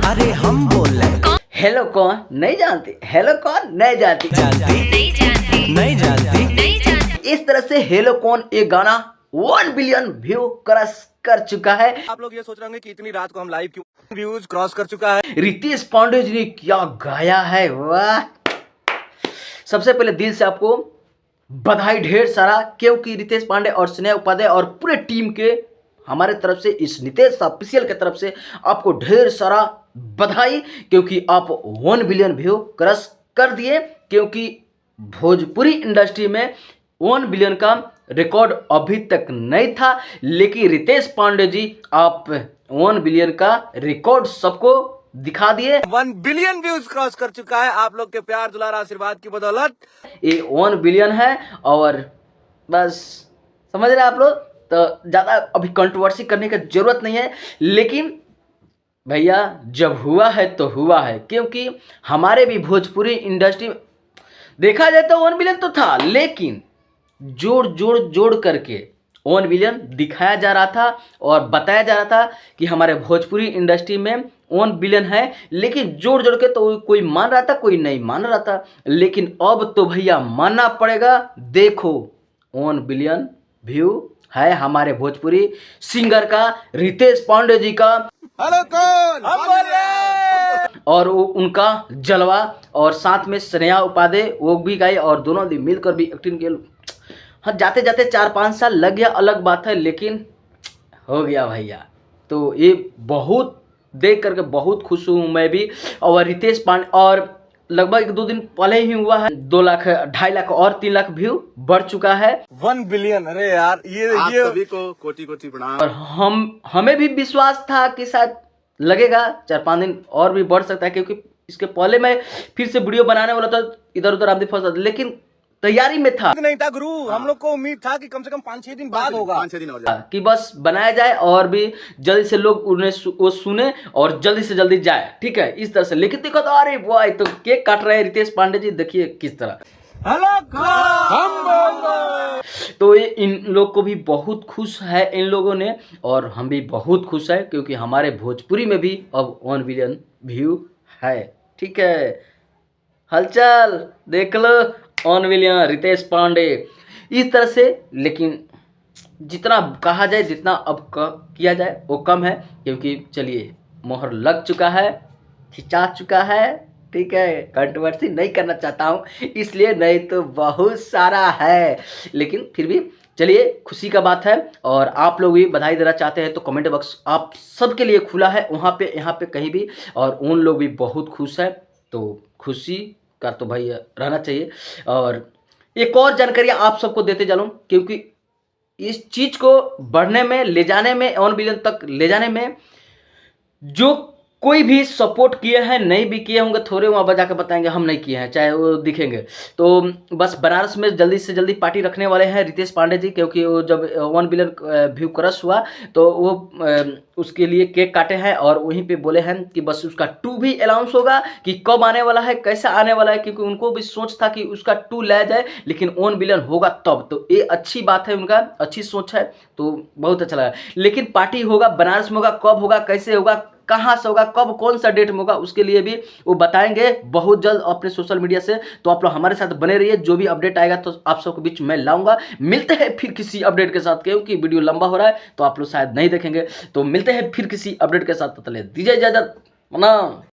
अरे हम बोल रहे हेलो कौन नहीं जानती, हेलो कौन नहीं जानती, नहीं जानती। इस तरह से हेलो कौन एक गाना 1 बिलियन व्यू क्रॉस कर चुका है। आप लोग ये सोच रहे होंगे कि इतनी रात को हम लाइव क्यों, व्यूज क्रॉस कर चुका है। रितेश पांडे जी ने क्या गाया है, वाह। सबसे पहले दिल से आपको बधाई ढेर सारा, क्योंकि रितेश पांडे और स्नेहा उपाध्याय और पूरे टीम के हमारे तरफ से, इस नितेश ऑफिशियल के तरफ से आपको ढेर सारा बधाई, क्योंकि आप 1 बिलियन व्यू क्रॉस कर दिए। क्योंकि भोजपुरी इंडस्ट्री में 1 बिलियन का रिकॉर्ड अभी तक नहीं था, लेकिन रितेश पांडे जी आप 1 बिलियन का रिकॉर्ड सबको दिखा दिए। 1 बिलियन व्यूज क्रॉस कर चुका है आप लोग के प्यार दुलार आशीर्वाद की बदौलत। ये 1 बिलियन है और बस समझ रहे हैं आप लोग, तो ज़्यादा अभी कंट्रोवर्सी करने की जरूरत नहीं है। लेकिन भैया जब हुआ है तो हुआ है, क्योंकि हमारे भी भोजपुरी इंडस्ट्री में देखा जाए तो 1 बिलियन तो था, लेकिन जोड़ करके 1 बिलियन दिखाया जा रहा था और बताया जा रहा था कि हमारे भोजपुरी इंडस्ट्री में 1 बिलियन है। लेकिन जोड़ के तो कोई मान रहा था, कोई नहीं मान रहा था, लेकिन अब तो भैया मानना पड़ेगा। देखो 1 बिलियन व्यू है हमारे भोजपुरी सिंगर का, रितेश पांडे जी का। हेलो कौन हम बोल रहे। और वो उनका जलवा, और साथ में स्नेहा उपाध्याय वो भी गाई, और दोनों ने मिलकर भी एक्टिंग किया। हाँ, जाते जाते 4-5 साल लग गया, अलग बात है, लेकिन हो गया भैया। तो ये बहुत देख करके बहुत खुश हूँ मैं भी। और रितेश पांडे, और लगभग 1-2 दिन पहले ही हुआ है, 2 लाख 2.5 लाख और 3 लाख व्यू बढ़ चुका है। 1 बिलियन, अरे यार ये सभी को कोटि कोटि प्रणाम। और हमें भी विश्वास था कि शायद लगेगा 4-5 दिन और भी बढ़ सकता है, क्योंकि इसके पहले मैं फिर से वीडियो बनाने वाला था, इधर उधर आप फंसा, लेकिन तैयारी में था। नहीं था गुरु, हम लोग को उम्मीद था कि कम से कम 5-6 दिन बाद होगा, 5-6 दिन और कि बस बनाया जाए और भी जल्दी से लोग उन्हें वो सुने और जल्दी से जल्दी जाए, ठीक है, इस तरह से। लेकिन देखो तो अरे वाह, तो केक काट रहे हैं रितेश पांडे जी, देखिए किस तरह। हेलो हम बोल रहे। तो ये इन लोग को भी बहुत खुश है इन लोगों ने, और हम भी बहुत खुश है, क्योंकि हमारे भोजपुरी में भी अब 1 बिलियन व्यू है, ठीक है। हलचल देख लो, 1 बिलियन रितेश पांडे इस तरह से। लेकिन जितना कहा जाए, जितना अब किया जाए वो कम है, क्योंकि चलिए मोहर लग चुका है, खिंचा चुका है, ठीक है। कंट्रोवर्सी नहीं करना चाहता हूँ इसलिए, नहीं तो बहुत सारा है, लेकिन फिर भी चलिए खुशी का बात है। और आप लोग भी बधाई देना चाहते हैं तो कमेंट बॉक्स आप सबके लिए खुला है, वहाँ पे यहाँ पे कहीं भी। और उन लोग भी बहुत खुश है, तो खुशी का तो भाई रहना चाहिए। और एक और जानकारी आप सबको देते चलूँ, क्योंकि इस चीज़ को बढ़ने में, ले जाने में, 1 बिलियन तक ले जाने में जो कोई भी सपोर्ट किए हैं, नहीं भी किए होंगे, थोड़े वहाँ बजा के बताएंगे हम नहीं किए हैं, चाहे वो दिखेंगे। तो बस बनारस में जल्दी से जल्दी पार्टी रखने वाले हैं रितेश पांडे जी, क्योंकि वो जब 1 बिलियन व्यू क्रॉस हुआ तो वो उसके लिए केक काटे हैं, और वहीं पे बोले हैं कि बस उसका 2 भी अनाउंस होगा कि कब आने वाला है, कैसे आने वाला है, क्योंकि उनको भी सोच था कि उसका 2 लाया जाए, लेकिन 1 बिलियन होगा तब। तो ये अच्छी बात है, उनका अच्छी सोच है, तो बहुत अच्छा लगा। लेकिन पार्टी होगा, बनारस में होगा, कब होगा, कैसे होगा, कहाँ से होगा, कब, कौन सा डेट में होगा, उसके लिए भी वो बताएंगे बहुत जल्द अपने सोशल मीडिया से। तो आप लोग हमारे साथ बने रहिए, जो भी अपडेट आएगा तो आप सबके बीच में लाऊंगा। मिलते हैं फिर किसी अपडेट के साथ, क्योंकि वीडियो लंबा हो रहा है तो आप लोग शायद नहीं देखेंगे। तो मिलते हैं फिर किसी अपडेट के साथ, तब तक दीजिए इजाजत, प्रणाम।